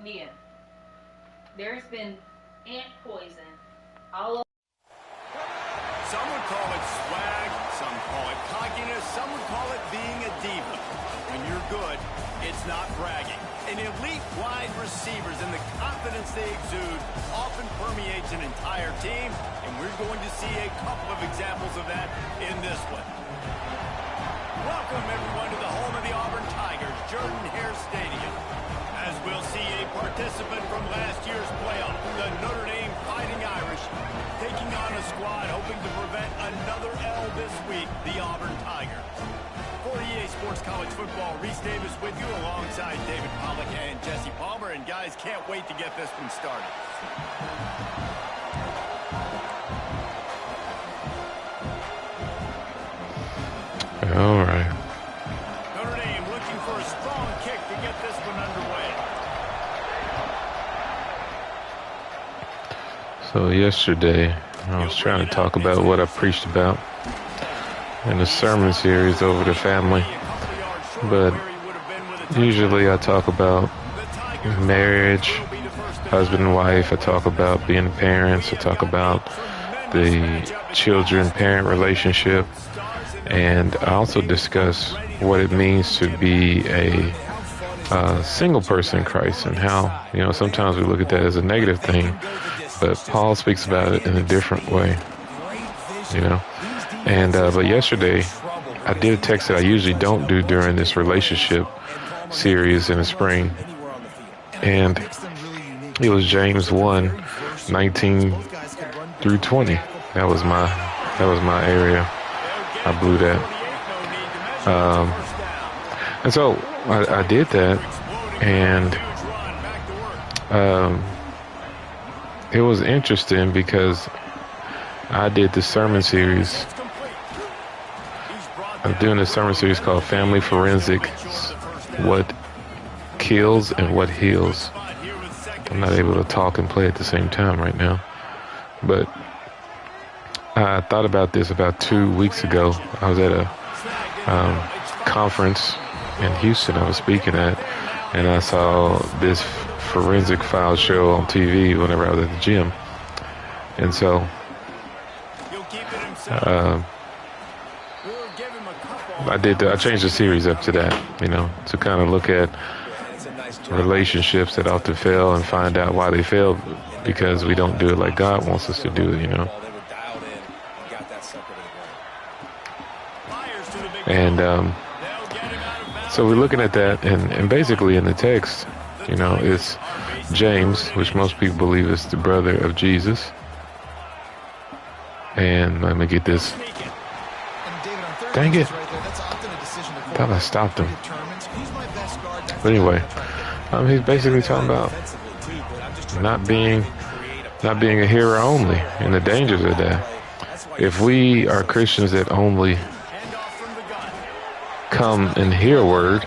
Mia, there's been ant poison all over. Some would call it swag, some call it cockiness, some would call it being a diva. When you're good, it's not bragging. An elite wide receivers and the confidence they exude often permeates an entire team, and we're going to see a couple of examples of that in this one. Welcome, everyone, to the home of the Auburn Tigers, Jordan-Hare Stadium. As we'll see a participant from last year's playoff, the Notre Dame Fighting Irish, taking on a squad hoping to prevent another L this week, the Auburn Tigers. For EA Sports College Football, Reese Davis with you alongside David Pollack and Jesse Palmer. And guys, can't wait to get this one started. All right. Notre Dame looking for a strong kick to get this one underway. So yesterday, I was trying to talk about what I preached about in the sermon series over the family, but usually I talk about marriage, husband and wife. I talk about being parents. I talk about the children-parent relationship, and I also discuss what it means to be a single person in Christ, and how, sometimes we look at that as a negative thing, but Paul speaks about it in a different way, And but yesterday, I did a text that I usually don't do during this relationship series in the spring, and it was James 1:19-20. That was my area. I blew that. And so I did that, and it was interesting because I did the sermon series. I'm doing a sermon series called Family Forensics, What Kills and What Heals. I'm not able to talk and play at the same time right now. But I thought about this about 2 weeks ago. I was at a conference in Houston I was speaking at, and I saw this forensic file show on TV whenever I was at the gym. And so I changed the series up to that, to kind of look at relationships that often fail and find out why they fail, because we don't do it like God wants us to do it, And so we're looking at that, and basically in the text, it's James, which most people believe is the brother of Jesus. And let me get this. Dang it. Thought I stopped him. But anyway, he's basically talking about not being a hearer only, and the dangers of that. If we are Christians that only come and hear a word,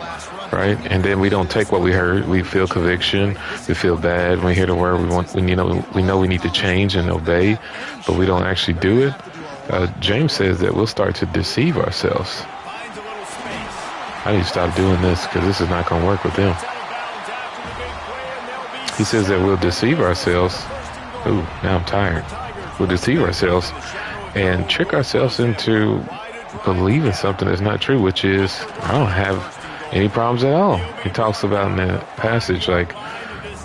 right, and then we don't take what we heard, we feel conviction, we feel bad when we hear the word, we know we need to change and obey, but we don't actually do it. James says that we'll start to deceive ourselves. I need to stop doing this because this is not going to work with them. He says that we'll deceive ourselves. Ooh, now I'm tired. We'll deceive ourselves and trick ourselves into believing something that's not true, which is, I don't have any problems at all. He talks about in that passage, like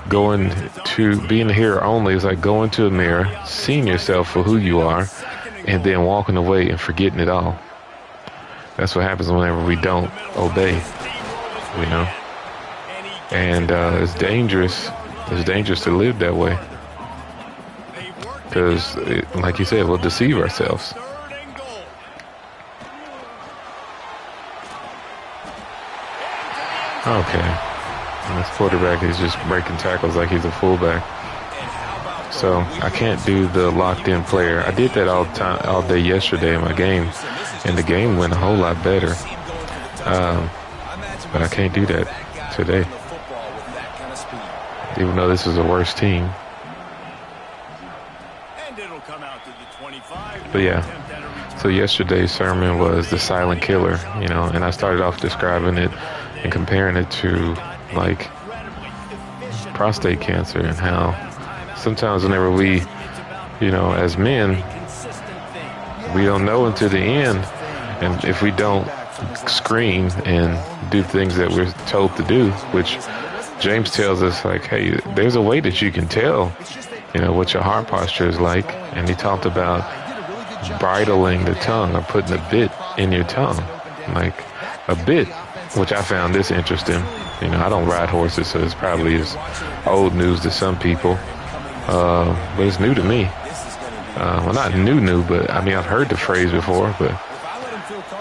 being a hearer only is like going to a mirror, seeing yourself for who you are, and then walking away and forgetting it all. That's what happens whenever we don't obey, And it's dangerous. It's dangerous to live that way, because, like you said, we'll deceive ourselves. Okay. And this quarterback is just breaking tackles like he's a fullback. So I can't do the locked-in player. I did that all day yesterday in my game, and the game went a whole lot better. But I can't do that today, even though this is a worse team. But yeah, so yesterday's sermon was the silent killer, and I started off describing it and comparing it to, like, prostate cancer, and how sometimes whenever we, as men, we don't know until the end, and if we don't screen and do things that we're told to do, which James tells us, like, hey, there's a way that you can tell, what your heart posture is like, and he talked about bridling the tongue, or putting a bit in your tongue, like a bit, which I found this interesting. I don't ride horses, so this probably is old news to some people, but it's new to me. Well, not new, but I mean, I've heard the phrase before, but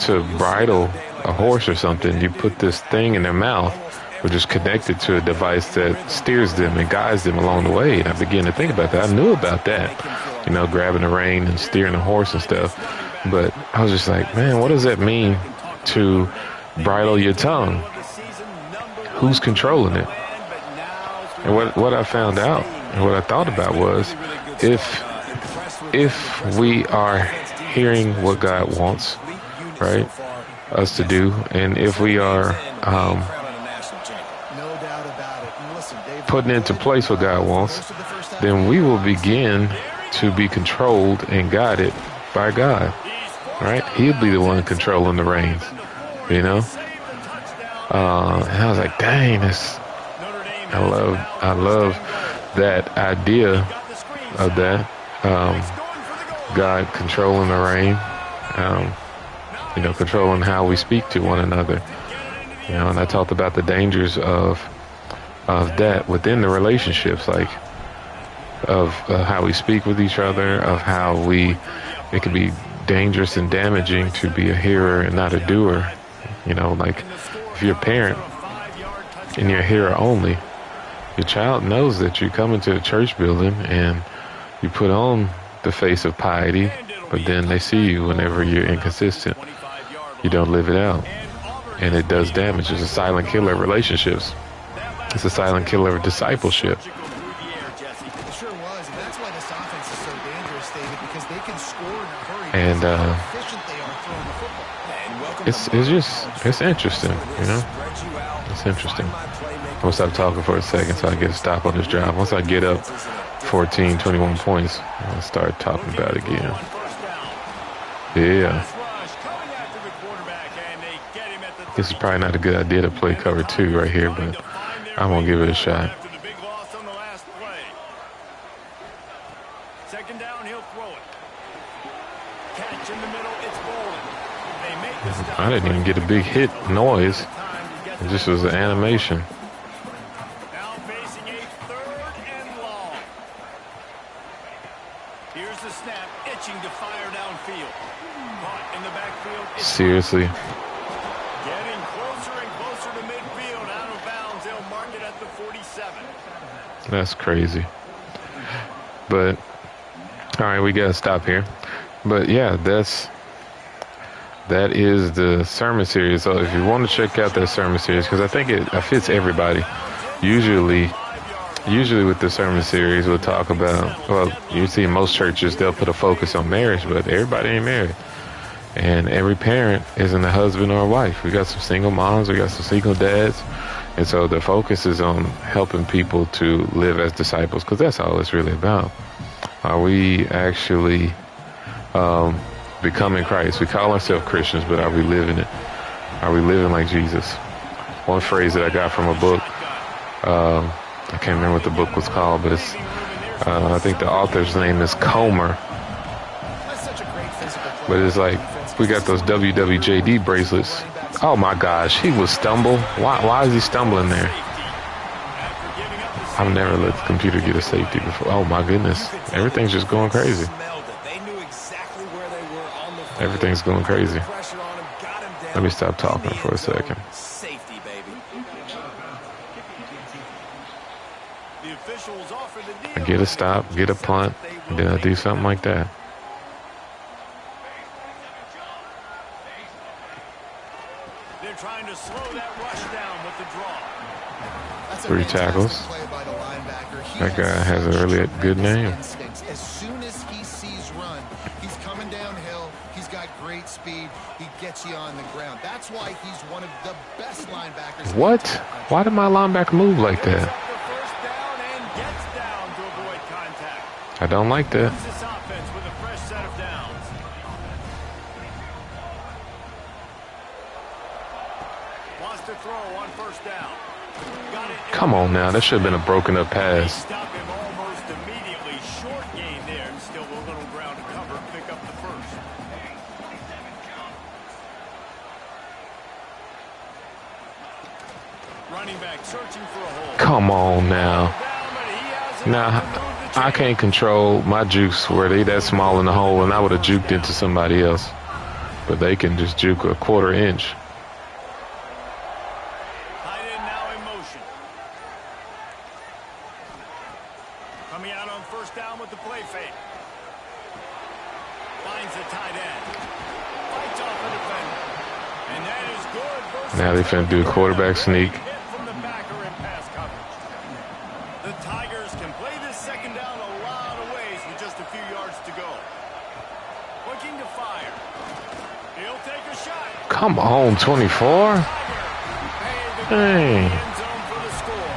to bridle a horse or something, you put this thing in their mouth, which is connected to a device that steers them and guides them along the way. And I began to think about that. I knew about that, grabbing the rein and steering a horse and stuff. But I was just like, man, what does that mean to bridle your tongue? Who's controlling it? And what I found out and what I thought about was, if we are hearing what God wants, right, us to do, and if we are putting into place what God wants, then we will begin to be controlled and guided by God, right? He'll be the one controlling the reins, And I was like, dang, I love that idea of that. God controlling the rein, controlling how we speak to one another. And I talked about the dangers of that within the relationships, like of how we speak with each other, of how it can be dangerous and damaging to be a hearer and not a doer. Like if you're a parent and you're a hearer only, your child knows that you come into a church building and you put on the face of piety, but then they see you whenever you're inconsistent. You don't live it out. And it does damage. It's a silent killer of relationships. It's a silent killer of discipleship. And it's interesting, It's interesting. I'm gonna stop talking for a second so I get a stop on this drive. Once I get up 14, 21 points, I'll start talking about it again. Yeah. This is probably not a good idea to play cover 2 right here, but I'm going to give it a shot. I didn't even get a big hit noise. It just was an animation. Here's the snap, itching to fire downfield. Caught in the backfield. Seriously. Getting closer and closer to midfield, out of bounds. They'll mark it at the 47. That's crazy. But all right, we gotta stop here. But yeah, that is the sermon series. So if you want to check out that sermon series, because I think it fits everybody. Usually with the sermon series, we'll talk about, well, you see in most churches, they'll put a focus on marriage, but everybody ain't married. And every parent isn't a husband or a wife. We got some single moms, we got some single dads. And so the focus is on helping people to live as disciples, because that's all it's really about. Are we actually becoming Christ? We call ourselves Christians, but are we living it? Are we living like Jesus? One phrase that I got from a book, I can't remember what the book was called, but it's, I think the author's name is Comer. But it's like, we got those WWJD bracelets. Oh my gosh, he will stumble. Why is he stumbling there? I've never let the computer get a safety before. Oh my goodness, everything's just going crazy. Everything's going crazy. Let me stop talking for a second. I get a stop, get a punt, and then I do something like that. They're trying to slow that rush down with the draw. 3 tackles. That guy has a really good name. As soon as he sees run, he's coming downhill. He's got great speed. He gets you on the ground. That's why he's one of the best linebackers. What? Why did my linebacker move like that? I don't like that. This offense with a fresh set of downs. Wants to throw on first down. Got it. Come on now. That should have been a broken up pass. Stop him almost immediately. Short gain there, and still a little ground to cover. Pick up the first. Running back searching for a hole. Come on now. Now, I can't control my jukes where they that small in the hole, and I would have juked into somebody else. But they can just juke a quarter inch. Tight end now in motion. Coming out on first down with the play fake. Finds the tight end. Fights off the defender. And that is good versus Now they finna do a quarterback sneak. hit from the backer in pass coverage. The Tigers can play this second down a lot of ways with just a few yards to go. Looking to fire. He'll take a shot. Come on, 24. Dang. End zone for the score.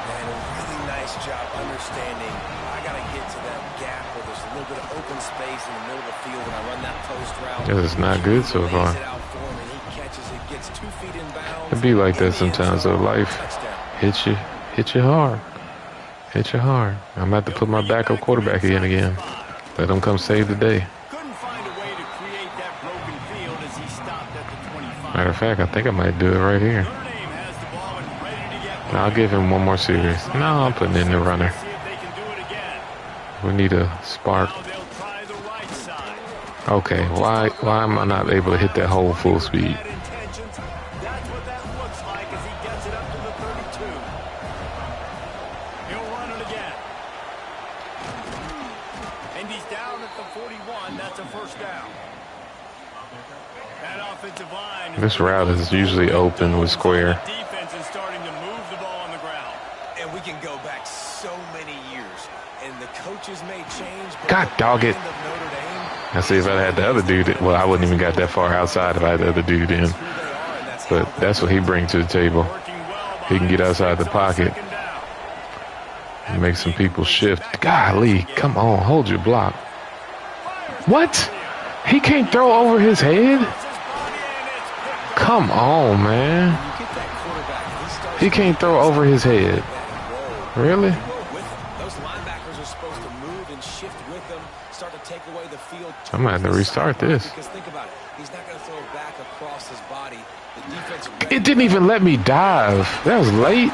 And a really nice job understanding I got to get to that gap where there's a little bit of open space in the middle of the field when I run that post route. This is not good so Lays far. it out for him, and he catches it, gets 2 feet in bounds. It be like that in the end sometimes, though. zone. Life Touchdown. hit you hard. Hit you hard. I'm about to put my backup quarterback in again. Let him come save the day. Couldn't find a way to create that broken field as he stopped at the 25. Matter of fact, I think I might do it right here. Notre Dame has the ball and ready to get I'll give him one more series. No, I'm putting in the runner. See if they can do it again. We need a spark. Now they'll try the right side. Okay, why am I not able to hit that hole full speed? Bad intentions. That's what that looks like as he gets it up to the 32. He'll run it again. And he's down at the 41. That's a first down. That offensive line. This route is usually open with square. The defense is starting to move the ball on the ground. And we can go back so many years, and the coaches may change. But God the dog it. brand of Notre Dame, I see if I had the other dude. Well, I wouldn't even got that far outside if I had the other dude in. who they are, and that's But how that's what he brings to the table. Working well He can get behind outside the sticks on pocket. second down. And make some people shift. Golly, come on, hold your block. What? He can't throw over his head? Come on, man. you get that quarterback. He starts He can't throw over his head. that roll. Really? With him. Those linebackers are supposed to move and shift with them, start to take away the field. I'm gonna have to restart this. Because think about it. He's not going to throw it back across his body. The defense It didn't even let me dive. That was late.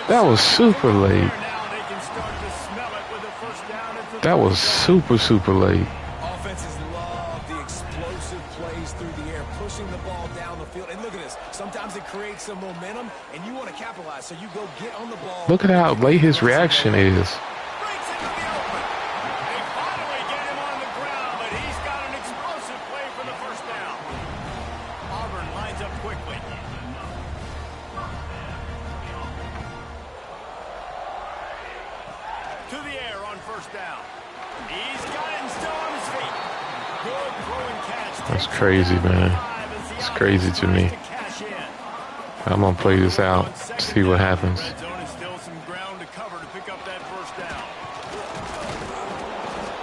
That was super late. Now they can start to smell it with a first down at the That was super late. Offenses love the explosive plays through the air, pushing the ball down the field. And look at this. Sometimes it creates some momentum, and you want to capitalize. So you go get on the ball. Look at how late his reaction is. breaks into the open. They finally get him on the ground, but he's got an explosive play for the first down. Auburn lines up quickly. To the air on first down. He's got it and still on his feet. Good throw and catch. That's crazy, man. It's crazy to me. I'm gonna play this out, see what happens. Red zone is still some ground to cover to pick up that first down.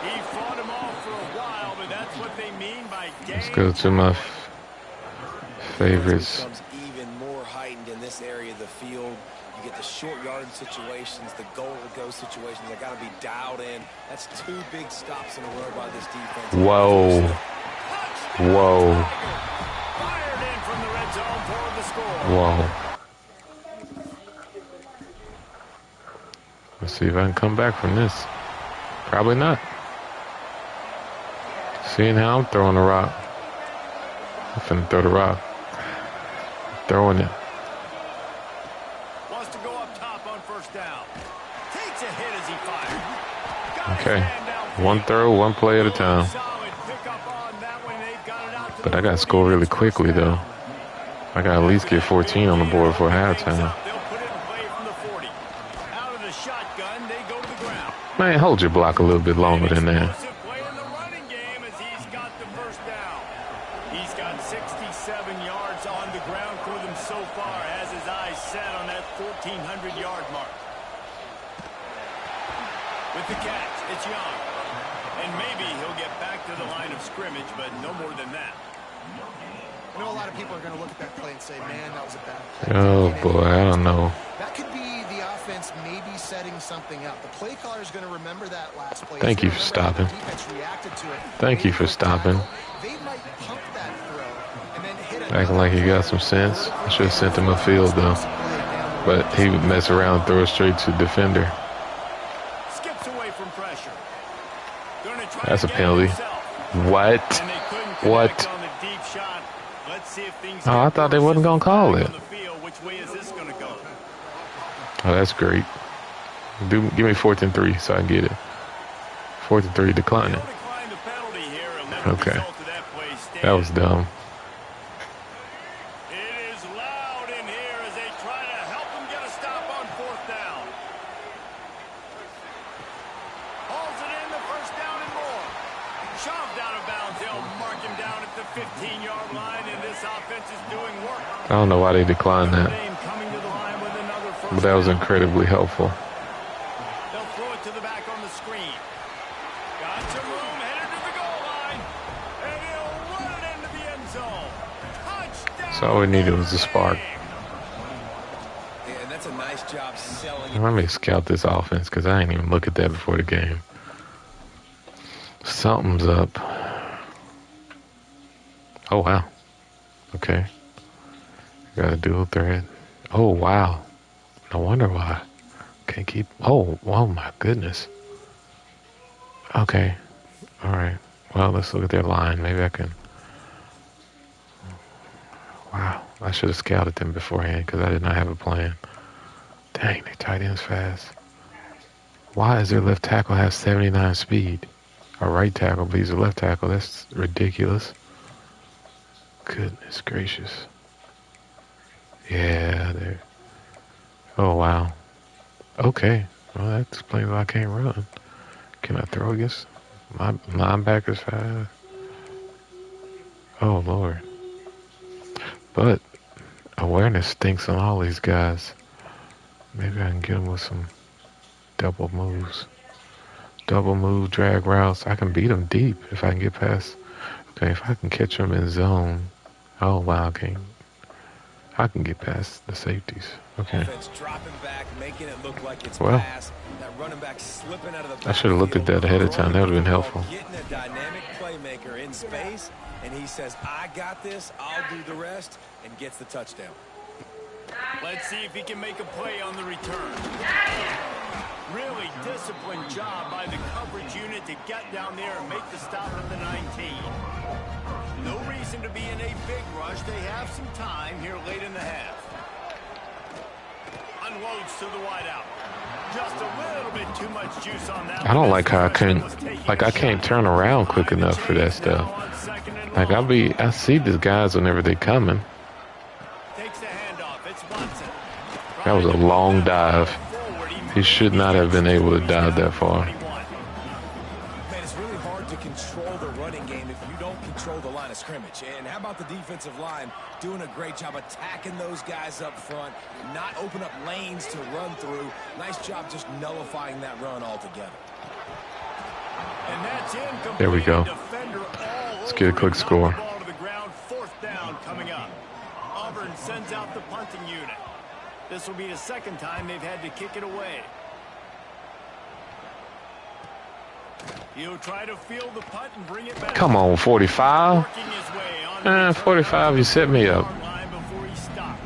He fought him off for a while, but that's what they mean by game. Let's go to my favorites. Becomes even more heightened in this area of the field. You get the short yard situations, the goal to go situations. They got to be dialed in. That's 2 big stops in a row by this defense. Whoa. Whoa. Fired in from the red zone for the score. Whoa. Let's see if I can come back from this. Probably not. Seeing how I'm throwing the rock. I'm finna throw the rock. Throwing it. Wants to go up top on first down. Takes a hit as he fired. Got his Okay. man downfield. One throw, one play at a time. Solid pickup on that one. They got it out to But the I gotta score really quickly, though. I gotta at least get 14 on the board before halftime. They'll put it in play from the 40. Out of the shotgun, they go to the ground. Man, hold your block a little bit longer than that. Explosive play in the running game as he's got the first down. He's got 67 yards on the ground for them so far, has his eyes set on that 1,400-yard mark. With the catch, it's Young. And maybe he'll get back to the line of scrimmage, but no more than that. I know a lot of people are going to look at that play and say, man, that was a bad play. Oh, boy, I don't know. That could be the offense maybe setting something up. The play caller is going to remember that last play. Thank you for stopping. Thank you for stopping. They might pump that throw and then hit Acting like he got some sense. I should have sent him a field, though. But he would mess around and throw it straight to the defender. Skips away from pressure. Gonna try That's a to get penalty. himself. What? And they couldn't connect What? on the deep shot. Let's see if things Oh, I thought they wasn't gonna call it. on the field. Which way is this gonna go? Oh, that's great. Give me 4th and 3 so I can get it. 4th and 3 declining. They'll decline the penalty here and let the Okay. result of that play stand. That was dumb. It is loud in here as they try to help them get a stop on 4th down. Hauls it in, the first down and more. Shoved out of bounds. They'll mark him down at the 15-yard line, and this offense is doing work. I don't know why they declined that, Dame coming to the line with another first but that was down. incredibly helpful. They'll throw it to the back on the screen. Got some room, headed to the goal line. And he'll run it into the end zone. Touchdown. So all we needed was a spark. Yeah, and that's a nice job selling. Let me scout this offense because I didn't even look at that before the game. Something's up. Oh, wow. Okay. Got a dual threat. Oh, wow. No wonder why. Can't keep... Oh my goodness. Okay. All right. Well, let's look at their line. Maybe I can... Wow. I should have scouted them beforehand because I did not have a plan. Dang, they tight ends fast. Why does their left tackle have 79 speed? Our right tackle, but he's a left tackle. That's ridiculous. Goodness gracious. Yeah, they're... Oh, wow. Okay. Well, that explains why I can't run. Can I throw against my linebackers fast? Oh, Lord. But awareness stinks on all these guys. Maybe I can get them with some double moves. Double move, drag routes. I can beat them deep if I can get past. Okay, if I can catch them in zone. Oh, wow, I can get past the safeties. Okay. Offense dropping back, making it look like it's Well, pass. That running back slipping out of the I should have looked at that ahead of time. That would have been helpful. Getting a dynamic playmaker in space, and he says, I got this, I'll do the rest, and gets the touchdown. Let's see if he can make a play on the return. Really disciplined job by the coverage unit to get down there and make the stop at the 19. No reason to be in a big rush. They have some time here late in the half. Unloads to the wideout. Just a little bit too much juice on that. I don't like how I can't turn around quick enough for that stuff. Like I see these guys whenever they coming. Takes the handoff. It's Watson. That was a long dive. He should not have been able to dive that far. Man, it's really hard to control the running game if you don't control the line of scrimmage. And how about the defensive line doing a great job attacking those guys up front, not open up lanes to run through. Nice job just nullifying that run altogether. And that's incomplete. There we go. Defender all Let's get a over quick him. score. Knocked the ball to the ground. 4th down coming up. Auburn sends out the punting unit. This will be the second time they've had to kick it away. He'll try to field the punt and bring it back. Come on, 45. Working his way on the 45, you set me up. line before he stopped.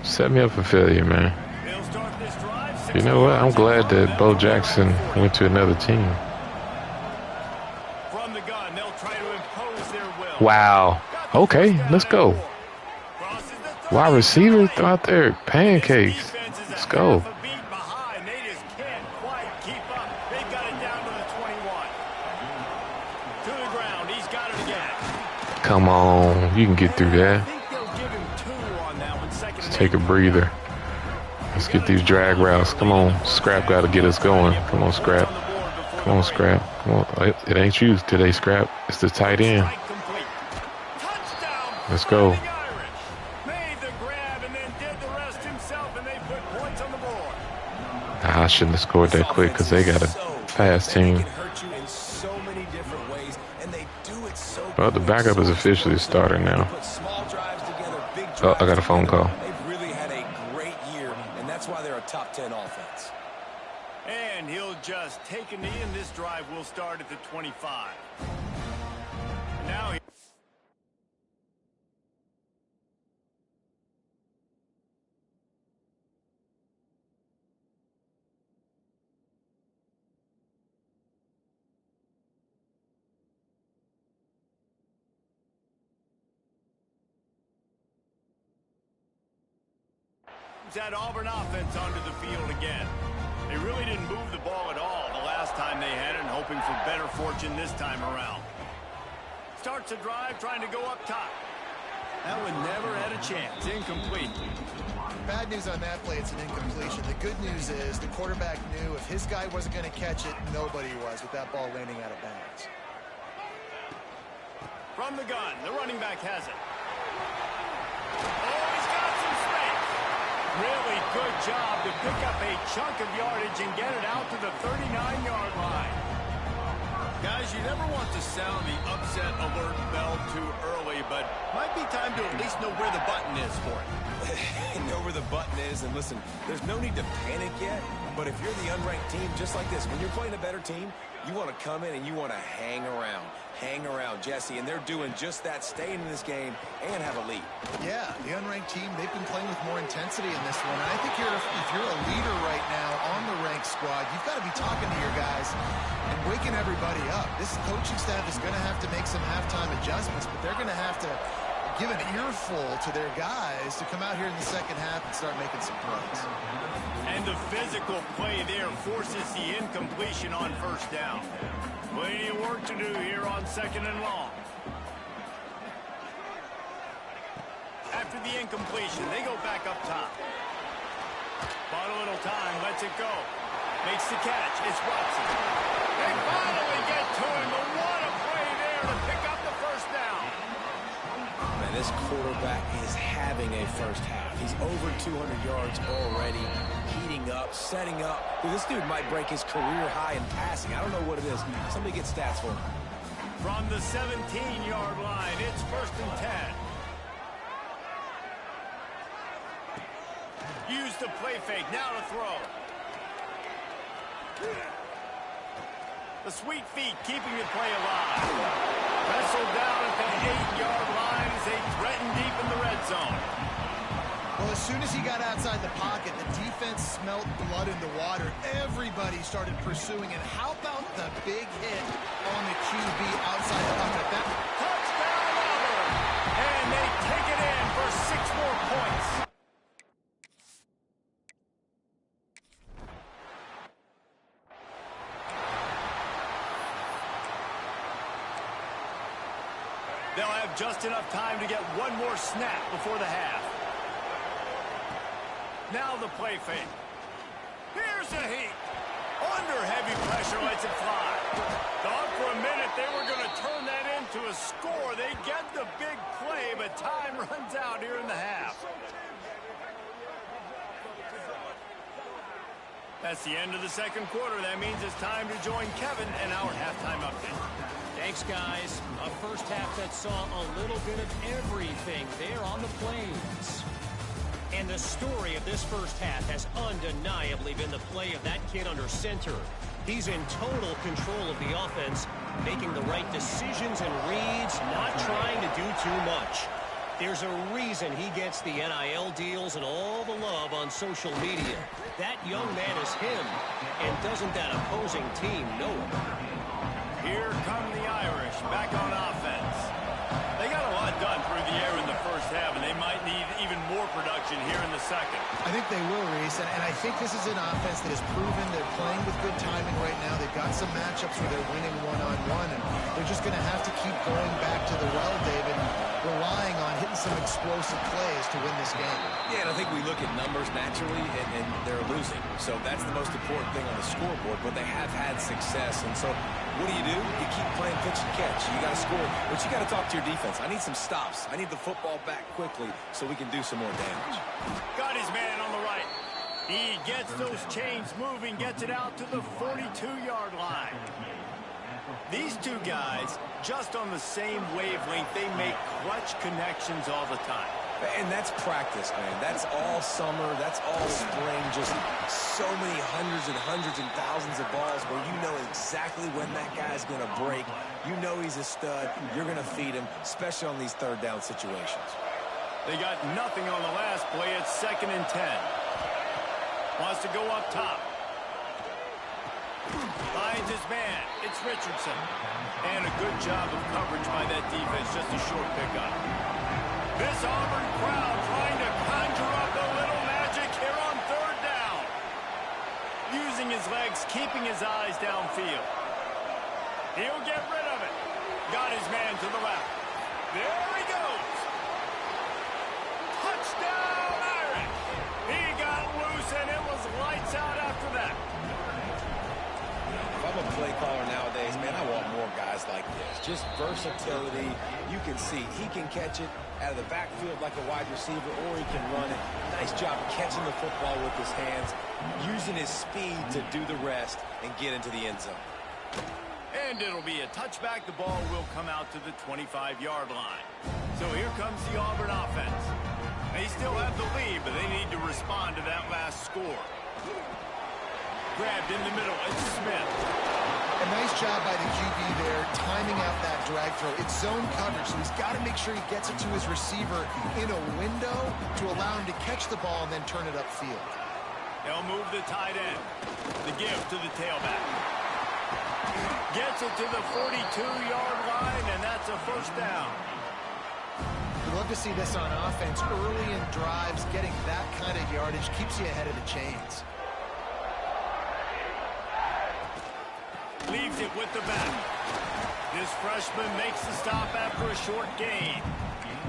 Set me up for failure, man. They'll start this drive. You know what? I'm glad that Bo Jackson went to another team. From the gun, they'll try to impose their will. Wow. Okay, let's go. Crosses the Wide receivers out there, pancakes. defense is Let's a go. half a beat behind. They just can't quite keep up. They've got it down to the 21. To the ground. He's got it again. Come on, you can get through I that. think they'll give him 2 on that one. Second Let's and take a 8. breather. Let's get these drag routes. Come on, Scrap got to get us going. Come on, Scrap. Come on, Scrap. Come on. It ain't you today, Scrap. It's the tight end. Strike complete. Touchdown. Let's go. Fighting Irish. Made the grab and then did the rest himself, and they put points on the board. I shouldn't have scored that quick because they got a pass team. Well, the backup is officially starting now. Oh, I got a phone call. They've really had a great year, and that's why they're a top 10 offense. And he'll just take a knee, and this drive will start at the 25. Now he... that Auburn offense onto the field again. They really didn't move the ball at all the last time they had it, and hoping for better fortune this time around. Starts a drive trying to go up top. That one never had a chance. Incomplete. Bad news on that play, it's an incompletion. The good news is the quarterback knew if his guy wasn't going to catch it, nobody was with that ball landing out of bounds. From the gun, the running back has it. Oh, he's got some space. Really good job to pick up a chunk of yardage and get it out to the 39-yard line. Guys, you never want to sound the upset alert bell too early, but might be time to at least know where the button is for it. Know where the button is, and listen, there's no need to panic yet, but if you're the unranked team, just like this, when you're playing a better team, you want to come in and you want to hang around. Hang around, Jesse, and they're doing just that, staying in this game and have a lead. Yeah, the unranked team, they've been playing with more intensity in this one, and I think if you're a leader right now on the ranked squad, you've got to be talking to your guys and waking everybody up. This coaching staff is going to have to make some halftime adjustments, but they're going to have to give an earful to their guys to come out here in the second half and start making some plays. And the physical play there forces the incompletion on first down. Plenty of work to do here on second and long. After the incompletion, they go back up top. Bought a little time, lets it go. Makes the catch. It's Watson. They finally get to him, but what a play there to pick up the first down. Man, this quarterback is having a first half. He's over 200 yards already, heating up, setting up. Dude, this dude might break his career high in passing. I don't know what it is. Somebody get stats for him. From the 17-yard line, it's first and 10. Use the play fake, now to throw. The sweet feet keeping the play alive. Wrestled down at the 8-yard line as they threaten deep in the red zone. Well, as soon as he got outside the pocket, the defense smelled blood in the water. Everybody started pursuing. And how about the big hit on the QB outside the pocket? Touchdown, Auburn! And they take it in for 6 more points. They'll have just enough time to get one more snap before the half. Now the play fake. Here's the heat. Under heavy pressure, lets it fly. Thought for a minute they were going to turn that into a score. They get the big play, but time runs out here in the half. That's the end of the second quarter. That means it's time to join Kevin and our halftime update. Thanks, guys. A first half that saw a little bit of everything there on the Plains. And the story of this first half has undeniably been the play of that kid under center. He's in total control of the offense, making the right decisions and reads, not trying to do too much. There's a reason he gets the NIL deals and all the love on social media. That young man is him, and doesn't that opposing team know it? Here come the Irish back on offense. They got a lot done through the air in the first half, and they might need even more production here in the second. I think they will, Reese, and I think this is an offense that has proven they're playing with good timing right now. They've got some matchups where they're winning one-on-one, and they're just going to have to keep going back to the well, David, relying on hitting some explosive plays to win this game. Yeah, and I think we look at numbers naturally, and they're losing. So that's the most important thing on the scoreboard, but they have had success. And so what do? You keep playing pitch and catch. You got to score, but you got to talk to your defense. I need some stops. I need the football back quickly so we can do some more damage. Got his man on the right. He gets those chains moving, gets it out to the 42-yard line. These two guys, just on the same wavelength, they make clutch connections all the time. And that's practice, man. That's all summer. That's all spring. Just so many hundreds and thousands of balls where you know exactly when that guy's going to break. You know he's a stud. You're going to feed him, especially on these third down situations. They got nothing on the last play. It's 2nd and 10. Wants to go up top. Finds his man. It's Richardson. And a good job of coverage by that defense. Just a short pickup. This Auburn crowd trying to conjure up a little magic here on 3rd down. Using his legs, keeping his eyes downfield. He'll get rid of it. Got his man to the left. There he goes. Touchdown, Irish. He got loose, and it was lights out after that. If I'm a play caller nowadays, man, I want more guys like this. Just versatility. You can see he can catch it out of the backfield like a wide receiver, or he can run it. Nice job catching the football with his hands, using his speed to do the rest and get into the end zone. And it'll be a touchback. The ball will come out to the 25-yard line. So here comes the Auburn offense. They still have the lead, but they need to respond to that last score. Grabbed in the middle. It's Smith. A nice job by the QB there, timing out that drag throw. It's zone coverage, so he's got to make sure he gets it to his receiver in a window to allow him to catch the ball and then turn it upfield. They'll move the tight end. The give to the tailback. Gets it to the 42-yard line, and that's a 1st down. We'd love to see this on offense. Early in drives, getting that kind of yardage keeps you ahead of the chains. Leaves it with the back. This freshman makes the stop after a short gain.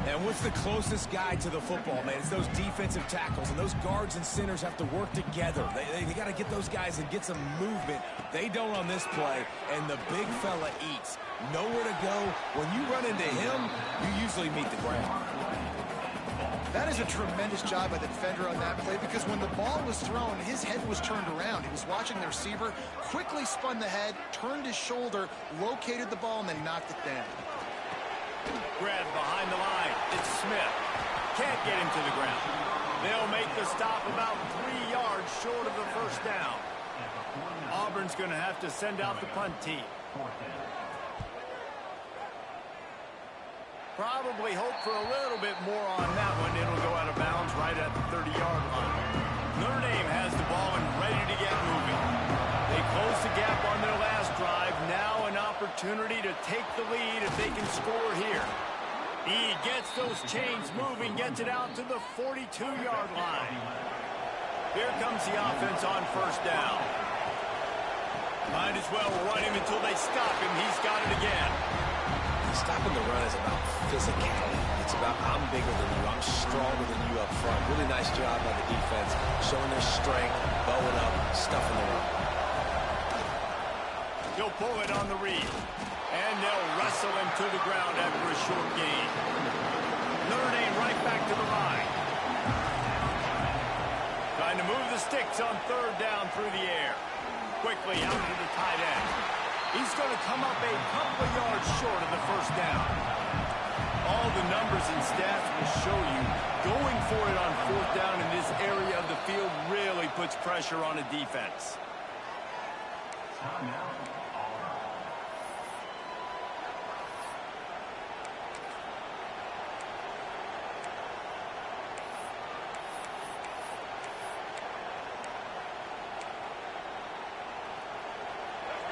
And what's the closest guy to the football, man? It's those defensive tackles, and those guards and centers have to work together. They got to get those guys and get some movement. They don't on this play, and the big fella eats. Nowhere to go. When you run into him, you usually meet the ground. That is a tremendous job by the defender on that play, because when the ball was thrown, his head was turned around. He was watching the receiver, quickly spun the head, turned his shoulder, located the ball, and then knocked it down. Grabbed behind the line. It's Smith. Can't get him to the ground. They'll make the stop about 3 yards short of the 1st down. Auburn's going to have to send out the punt team. Probably hope for a little bit more on that one. It'll go out of bounds right at the 30-yard line. Notre Dame has the ball and ready to get moving. They close the gap on their last drive. Now an opportunity to take the lead if they can score here. He gets those chains moving, gets it out to the 42-yard line. Here comes the offense on 1st down. Might as well run him until they stop him. He's got it again. Stopping the run is about physicality. It's about I'm bigger than you, I'm stronger than you up front. Really nice job by the defense, showing their strength, bowing up, stuffing the run. He'll pull it on the read, and they'll wrestle him to the ground after a short gain. Notre Dame right back to the line. Trying to move the sticks on 3rd down through the air. Quickly out to the tight end. He's going to come up a couple of yards short of the 1st down. All the numbers and stats will show you going for it on 4th down in this area of the field really puts pressure on a defense.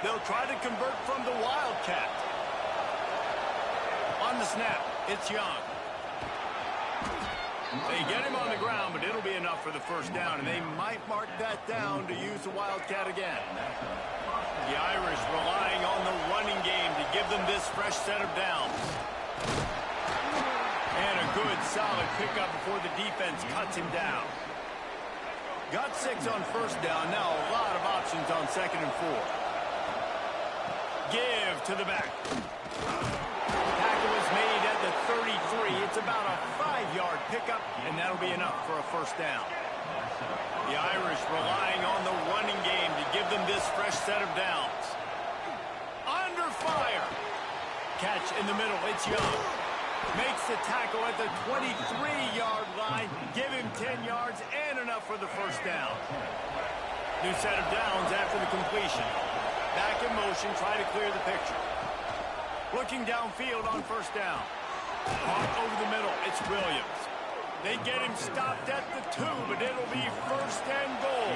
They'll try to convert from the Wildcat. On the snap, it's Young. They get him on the ground, but it'll be enough for the 1st down, and they might mark that down to use the Wildcat again. The Irish relying on the running game to give them this fresh set of downs. And a good, solid pickup before the defense cuts him down. Got 6 on 1st down, now a lot of options on 2nd and 4. Give to the back. Tackle is made at the 33. It's about a 5-yard pickup, and that'll be enough for a 1st down. The Irish relying on the running game to give them this fresh set of downs. Under fire. Catch in the middle. It's Young. Makes the tackle at the 23-yard line. Give him 10 yards and enough for the first down. New set of downs after the completion. Back in motion, try to clear the picture. Looking downfield on first down. Caught over the middle. It's Williams. They get him stopped at the 2, but it'll be first and goal.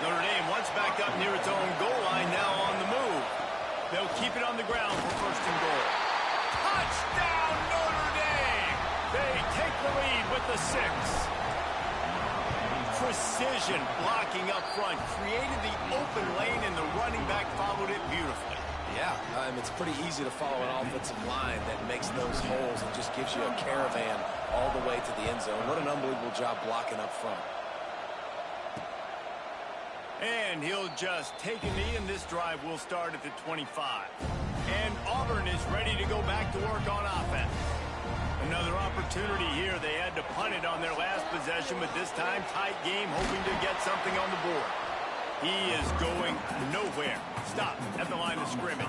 Notre Dame once back up near its own goal line, now on the move. They'll keep it on the ground for first and goal. Touchdown, Notre Dame! They take the lead with the 6. Precision blocking up front, created the open lane, and the running back followed it beautifully. Yeah, it's pretty easy to follow an offensive line that makes those holes and just gives you a caravan all the way to the end zone. What an unbelievable job blocking up front. And he'll just take a knee, and this drive will start at the 25. And Auburn is ready to go back to work on offense. Another opportunity here. They had to punt it on their last possession, but this time tight game, hoping to get something on the board. He is going nowhere. Stop at the line of scrimmage.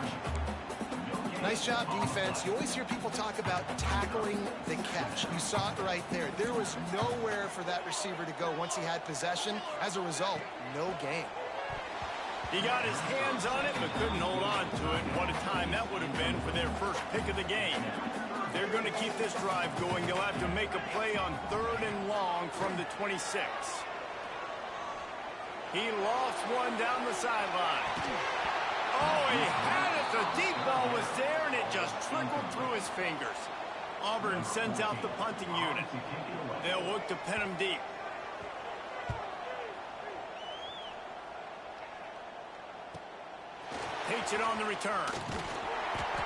Nice job, defense. You always hear people talk about tackling the catch. You saw it right there. There was nowhere for that receiver to go once he had possession. As a result, no gain. He got his hands on it, but couldn't hold on to it. What a time that would have been for their first pick of the game. They're going to keep this drive going. They'll have to make a play on 3rd and long from the 26. He lost one down the sideline. Oh, he had it. The deep ball was there, and it just trickled through his fingers. Auburn sends out the punting unit. They'll look to pin him deep. Takes it on the return.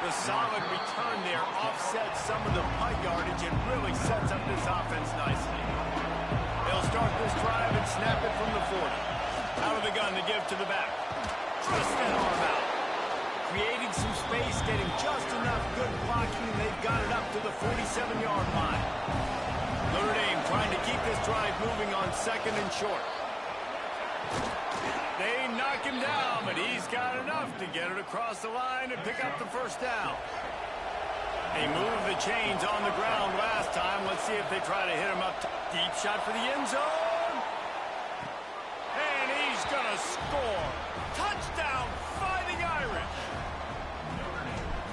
The solid return there offsets some of the punt yardage and really sets up this offense nicely. They'll start this drive and snap it from the 40. Out of the gun to give to the back. Twist that arm out. Creating some space, getting just enough good blocking, and they've got it up to the 47-yard line. Notre Dame trying to keep this drive moving on 2nd and short. They knock him down, but he's got enough to get it across the line and pick up the first down. They moved the chains on the ground last time. Let's see if they try to hit him up. Deep shot for the end zone. And he's going to score. Touchdown, Fighting Irish.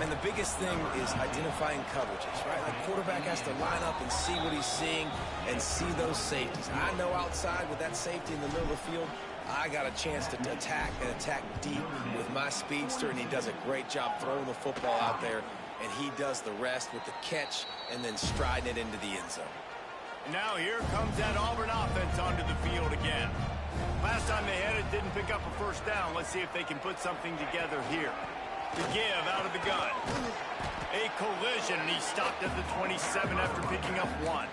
And the biggest thing is identifying coverages, right? Like quarterback has to line up and see what he's seeing and see those safeties. I know outside with that safety in the middle of the field, I got a chance to attack and attack deep with my speedster, and he does a great job throwing the football out there, and he does the rest with the catch and then striding it into the end zone. Now here comes that Auburn offense onto the field again. Last time they had it, didn't pick up a first down. Let's see if they can put something together here. To give out of the gun. A collision, and he stopped at the 27 after picking up 1.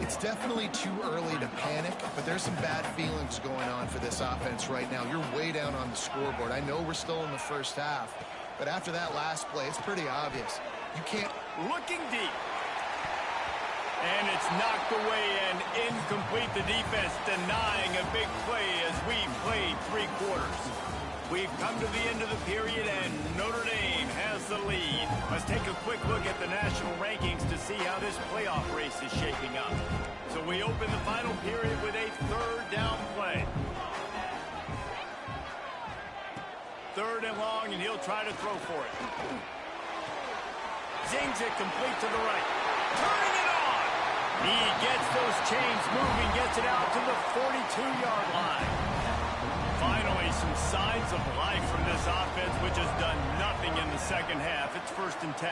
It's definitely too early to panic, but there's some bad feelings going on for this offense right now. You're way down on the scoreboard. I know we're still in the first half, but after that last play, it's pretty obvious. You can't... Looking deep. And it's knocked away and incomplete. The defense denying a big play as we played 3 quarters. We've come to the end of the period, and Notre Dame has the lead. Let's take a quick look at the national rankings to see how this playoff race is shaping up. So we open the final period with a 3rd down play. 3rd and long, and he'll try to throw for it. Zings it complete to the right. Turning it on! He gets those chains moving, gets it out to the 42-yard line. Finally, some signs of life from this offense, which has done nothing in the second half. It's 1st and 10.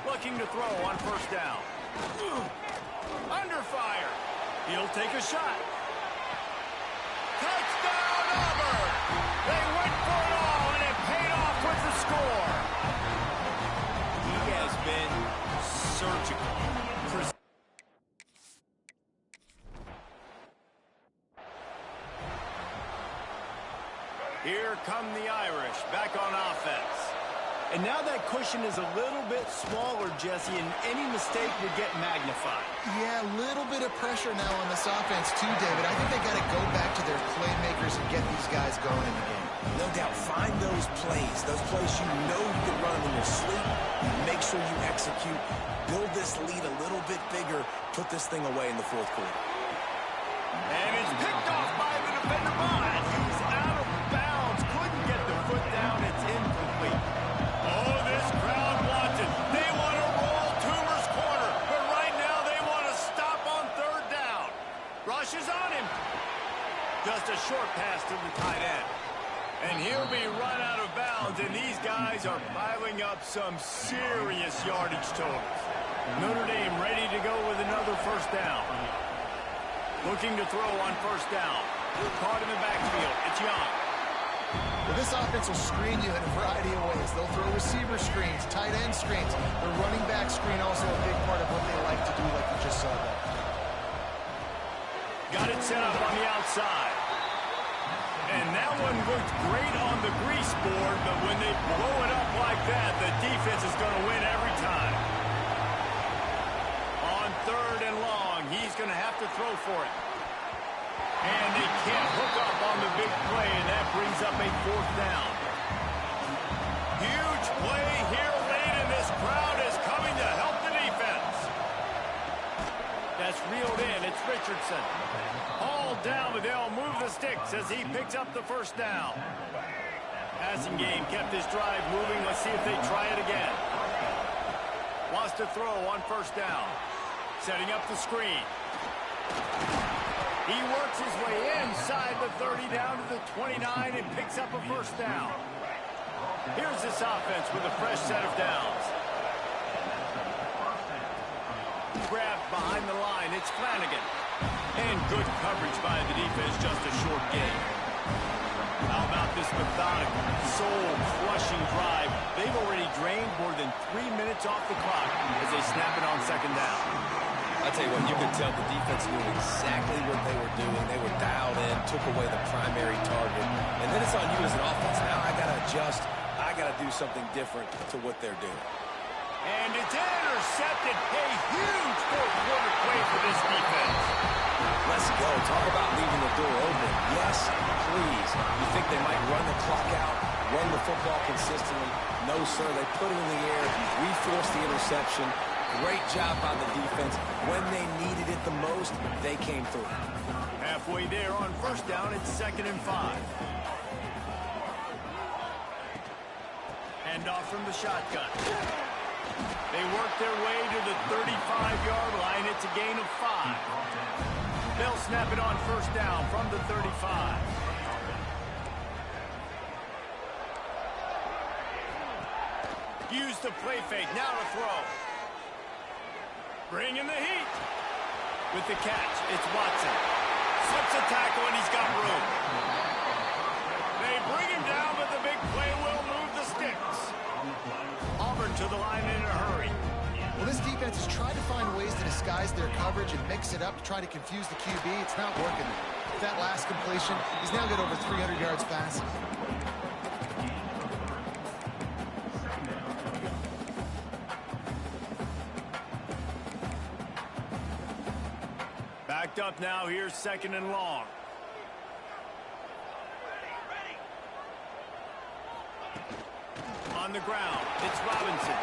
Looking to throw on first down. Under fire. He'll take a shot. Touchdown, Auburn! They went for it all, and it paid off with the score. He has been surgical. Here come the Irish back on offense. And now that cushion is a little bit smaller, Jesse, and any mistake would get magnified. Yeah, a little bit of pressure now on this offense too, David. I think they got to go back to their playmakers and get these guys going in the game. No doubt, find those plays you know you can run in your sleep. Make sure you execute. Build this lead a little bit bigger. Put this thing away in the fourth quarter. And it's picked off by the defender. He's out of bounds. Couldn't get the foot down. It's incomplete. Oh, this crowd wants it. They want to roll Toomer's corner. But right now they want to stop on third down. Rush is on him. Just a short pass to the tight end. And he'll be run out of bounds. And these guys are piling up some serious yardage totals. Notre Dame ready to go with another first down. Looking to throw on first down. Caught in the backfield. It's Young. Well, this offense will screen you in a variety of ways. They'll throw receiver screens, tight end screens. The running back screen also a big part of what they like to do, like you just saw there. Got it set up on the outside. And that one looked great on the grease board, but when they blow it up like that, the defense is going to win every time. On third and long, he's going to have to throw for it. And they can't hook up on the big play, and that brings up a fourth down. Huge play here late, and this crowd is coming to help the defense. That's reeled in. It's Richardson. All down, but they'll move the sticks as he picks up the first down. Passing game kept this drive moving. Let's see if they try it again. Wants to throw on first down. Setting up the screen. He works his way inside the 30 down to the 29 and picks up a first down. Here's this offense with a fresh set of downs. Grabbed behind the line. It's Flanagan. And good coverage by the defense, just a short gain. How about this methodical, soul-crushing drive? They've already drained more than 3 minutes off the clock as they snap it on second down. I'll tell you what, you could tell the defense knew exactly what they were doing. They were dialed in, took away the primary target. And then it's on you as an offense. Now I got to adjust. I got to do something different to what they're doing. And it's intercepted. A huge fourth quarter play for this defense. Let's go. Talk about leaving the door open. Yes, please. You think they might run the clock out, run the football consistently? No, sir. They put it in the air. We forced the interception. Great job by the defense. When they needed it the most, they came through. Halfway there on first down, it's 2nd and 5. Hand off from the shotgun. They work their way to the 35-yard line. It's a gain of 5. They'll snap it on first down from the 35. Use the play fake. Now to throw. Bring in the heat. With the catch, it's Watson. Slips a tackle, and he's got room. They bring him down, but the big play will move the sticks. Auburn to the line in a hurry. Well, this defense has tried to find ways to disguise their coverage and mix it up to try to confuse the QB. It's not working. With that last completion, he's now got over 300 yards passing. Backed up now. Here's 2nd and long. On the ground, it's Robinson.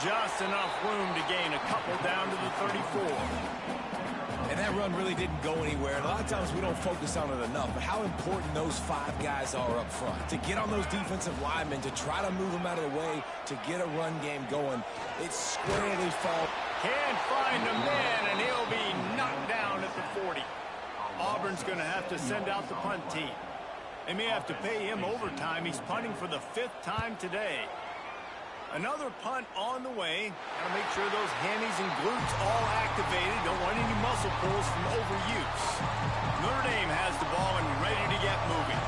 Just enough room to gain a couple down to the 34. And that run really didn't go anywhere. And a lot of times we don't focus on it enough. But how important those 5 guys are up front. To get on those defensive linemen, to try to move them out of the way, to get a run game going. It's squarely fault. Can't find a man, and he'll be knocked down at the 40. Auburn's going to have to send out the punt team. They may have to pay him overtime. He's punting for the 5th time today. Another punt on the way. Got to make sure those hammies and glutes all activated. Don't want any muscle pulls from overuse. Notre Dame has the ball and ready to get moving.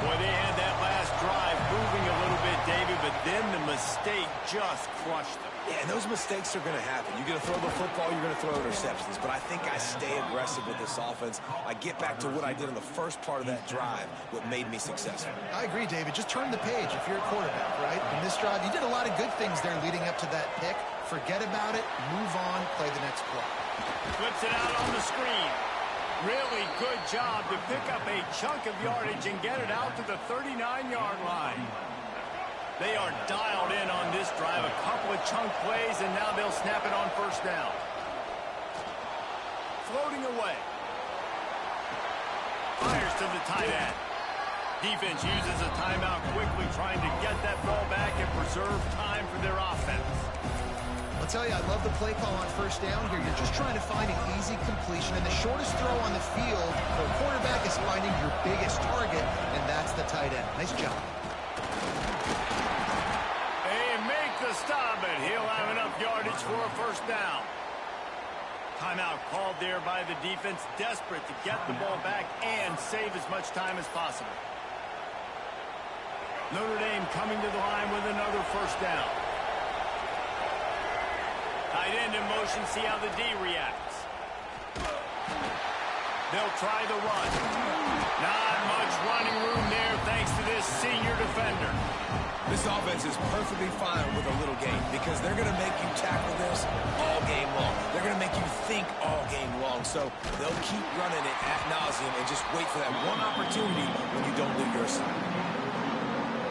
Boy, they had that last drive moving a little bit, David, but then the mistake just crushed them. Yeah, and those mistakes are going to happen. You're going to throw the football, you're going to throw interceptions. But I think I stay aggressive with this offense. I get back to what I did in the first part of that drive, what made me successful. I agree, David. Just turn the page if you're a quarterback, right? In this drive, you did a lot of good things there leading up to that pick. Forget about it, move on, play the next play. Flips it out on the screen. Really good job to pick up a chunk of yardage and get it out to the 39-yard line. They are dialed in on this drive. A couple of chunk plays, and now they'll snap it on first down. Floating away. Fires to the tight end. Defense uses a timeout quickly, trying to get that ball back and preserve time for their offense. I'll tell you, I love the play call on first down here. You're just trying to find an easy completion, and the shortest throw on the field for a quarterback is finding your biggest target, and that's the tight end. Nice job. Stop it. He'll have enough yardage for a first down. Timeout called there by the defense, desperate to get the ball back and save as much time as possible. Notre Dame coming to the line with another first down. Tight end in motion, see how the D reacts. They'll try the run. Not much running room there thanks to this senior defender. This offense is perfectly fine with a little game because they're going to make you tackle this all game long. They're going to make you think all game long. So they'll keep running it ad nauseum and just wait for that one opportunity when you don't do your assignment.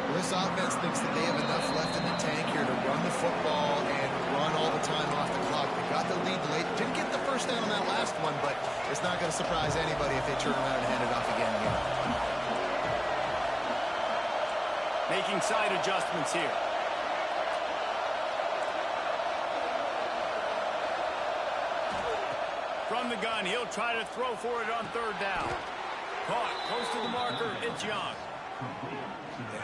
Well, this offense thinks that they have enough left in the tank here to run the football and run all the time off the clock. They got the lead late. Didn't get the first down on that last one, but it's not going to surprise anybody if they turn around and hand it off again here. Making side adjustments here. From the gun, he'll try to throw for it on third down. Caught, close to the marker, it's Young.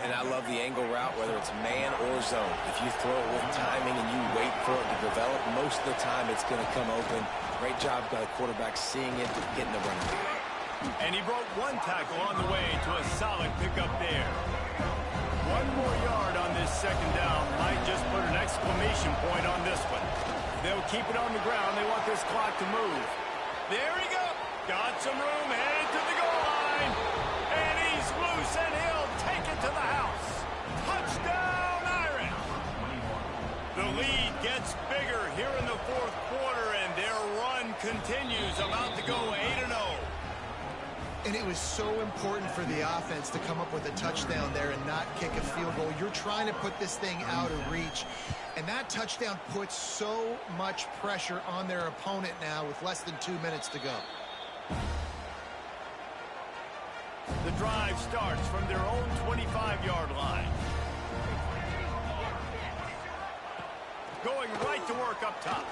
And I love the angle route, whether it's man or zone. If you throw it with timing and you wait for it to develop, most of the time it's going to come open. Great job by the quarterback seeing it, getting the running back. And he broke one tackle on the way to a solid pickup there. One more yard on this second down might just put an exclamation point on this one. They'll keep it on the ground. They want this clock to move. There he goes. Got some room, headed to the goal line. And he's loose, and he'll take it to the house. Touchdown, Irish. The lead gets bigger here in the fourth quarter, and their run continues, about to go 8-0. And it was so important for the offense to come up with a touchdown there and not kick a field goal. You're trying to put this thing out of reach. And that touchdown puts so much pressure on their opponent now with less than 2 minutes to go. The drive starts from their own 25-yard line. Going right to work up top.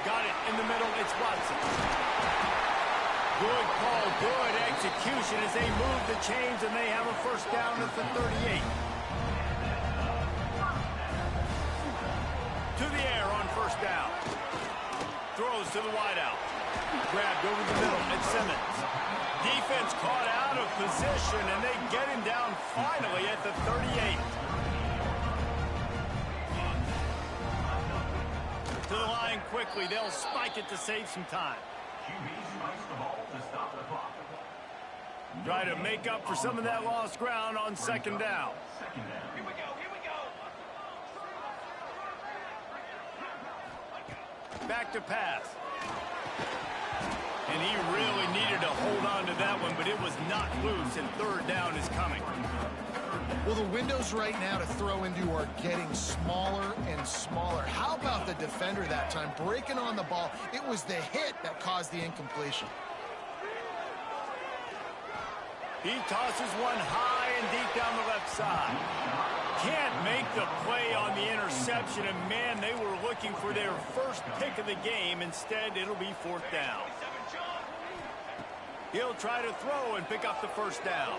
Got it in the middle. It's Watson. Good call, good execution as they move the chains, and they have a first down at the 38. To the air on first down. Throws to the wideout. Grabbed over the middle at Simmons. Defense caught out of position, and they get him down finally at the 38. To the line quickly. They'll spike it to save some time. Try to make up for some of that lost ground on second down. Here we go. Back to pass. And he really needed to hold on to that one, but it was not loose, and third down is coming. Well, the windows right now to throw into are getting smaller and smaller. How about the defender that time? Breaking on the ball. It was the hit that caused the incompletion. He tosses one high and deep down the left side. Can't make the play on the interception, and man, they were looking for their first pick of the game. Instead, it'll be fourth down. He'll try to throw and pick up the first down.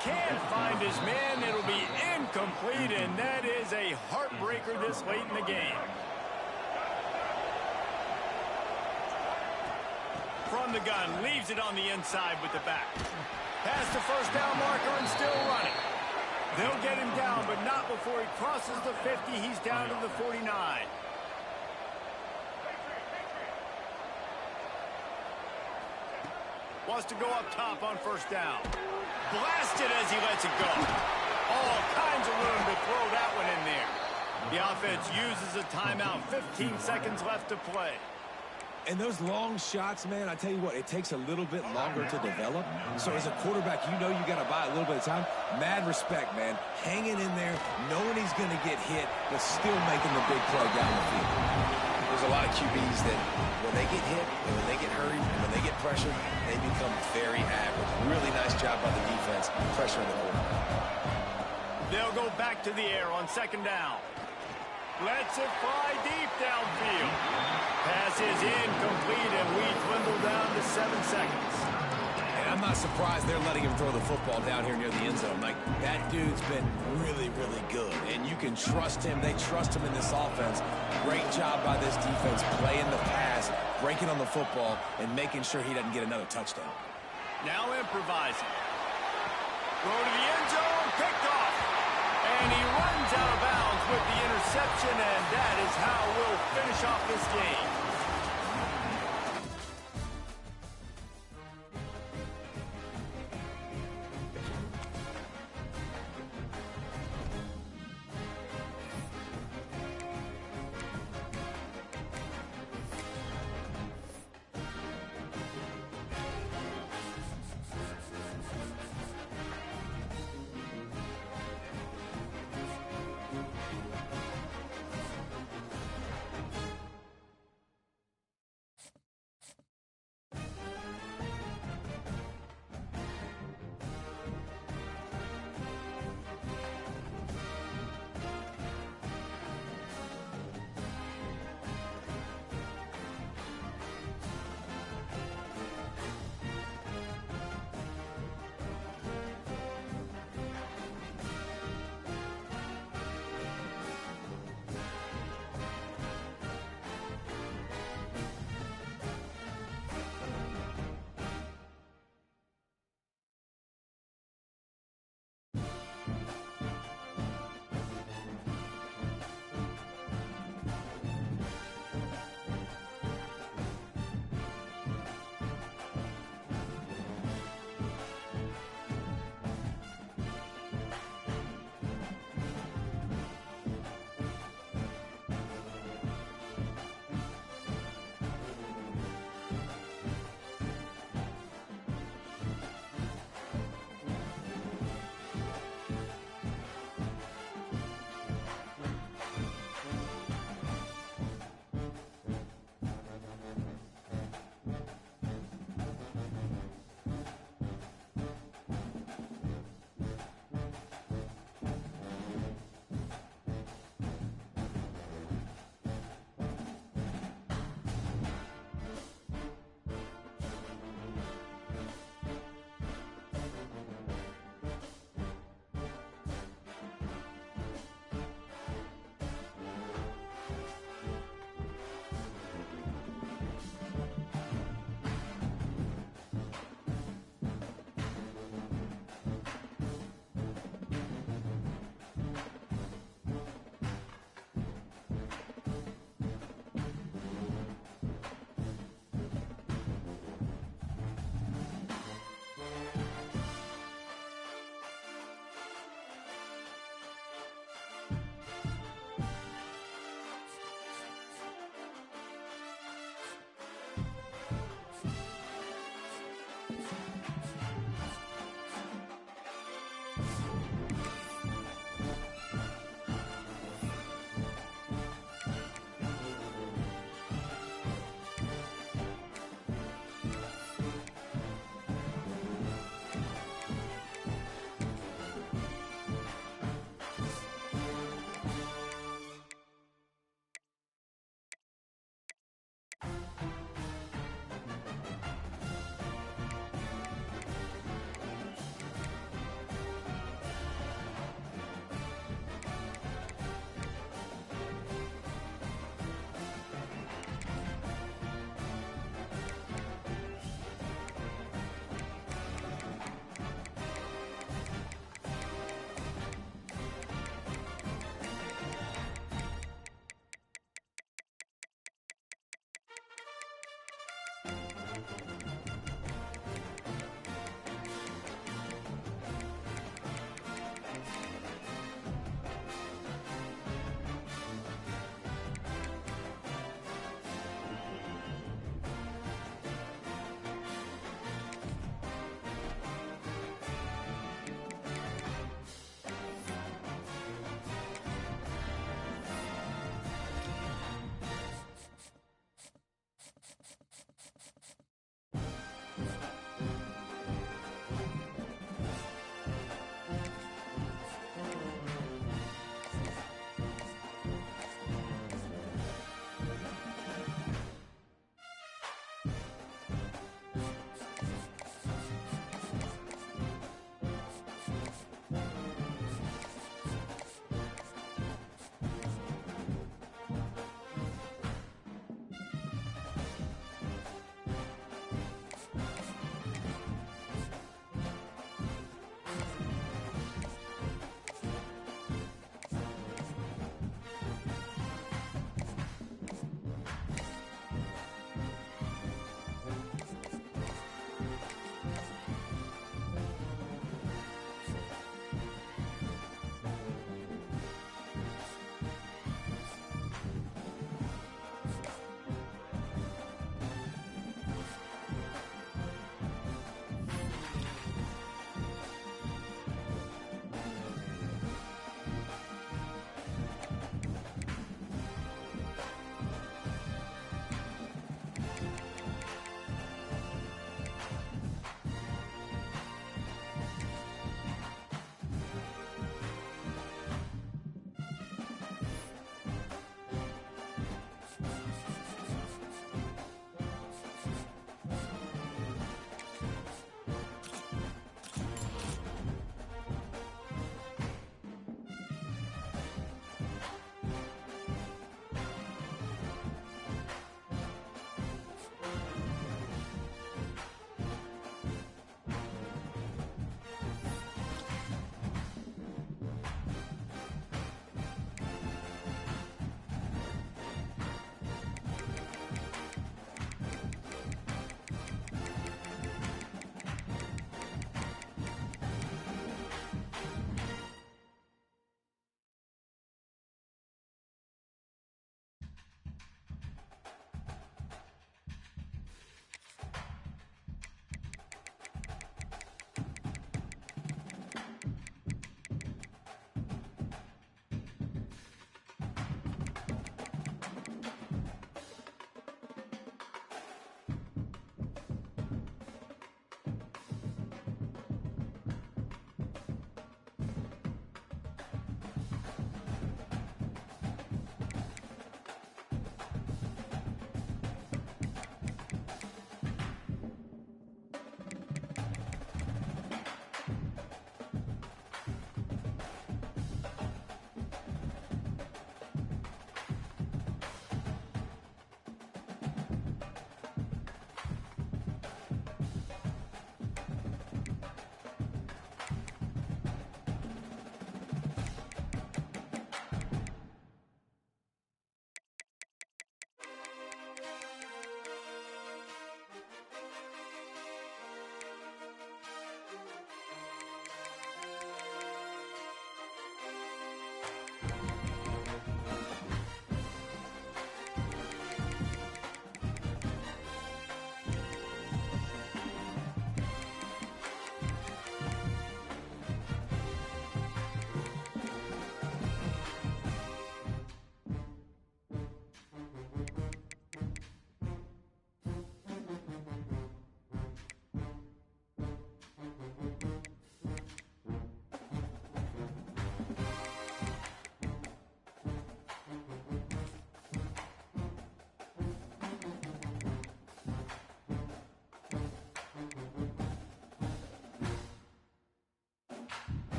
Can't find his man. It'll be incomplete, and that is a heartbreaker this late in the game. From from the gun, leaves it on the inside with the back. Past the first down marker and still running. They'll get him down, but not before he crosses the 50. He's down to the 49. Wants to go up top on first down. Blasted as he lets it go. All kinds of room to throw that one in there. The offense uses a timeout. 15 seconds left to play. And those long shots, man, I tell you what, it takes a little bit longer to develop. So as a quarterback, you know you got to buy a little bit of time. Mad respect, man. Hanging in there, knowing he's going to get hit, but still making the big play down the field. There's a lot of QBs that when they get hit and when they get hurried and when they get pressured, they become very average. Really nice job by the defense, pressuring the quarterback. They'll go back to the air on second down. Lets it fly deep downfield. Pass is incomplete, and we dwindle down to 7 seconds. And I'm not surprised they're letting him throw the football down here near the end zone. Like, that dude's been really, really good. And you can trust him. They trust him in this offense. Great job by this defense playing the pass, breaking on the football, and making sure he doesn't get another touchdown. Now improvising. Throw to the end zone, picked off. And he runs out of bounds with the interception, and that is how we'll finish off this game.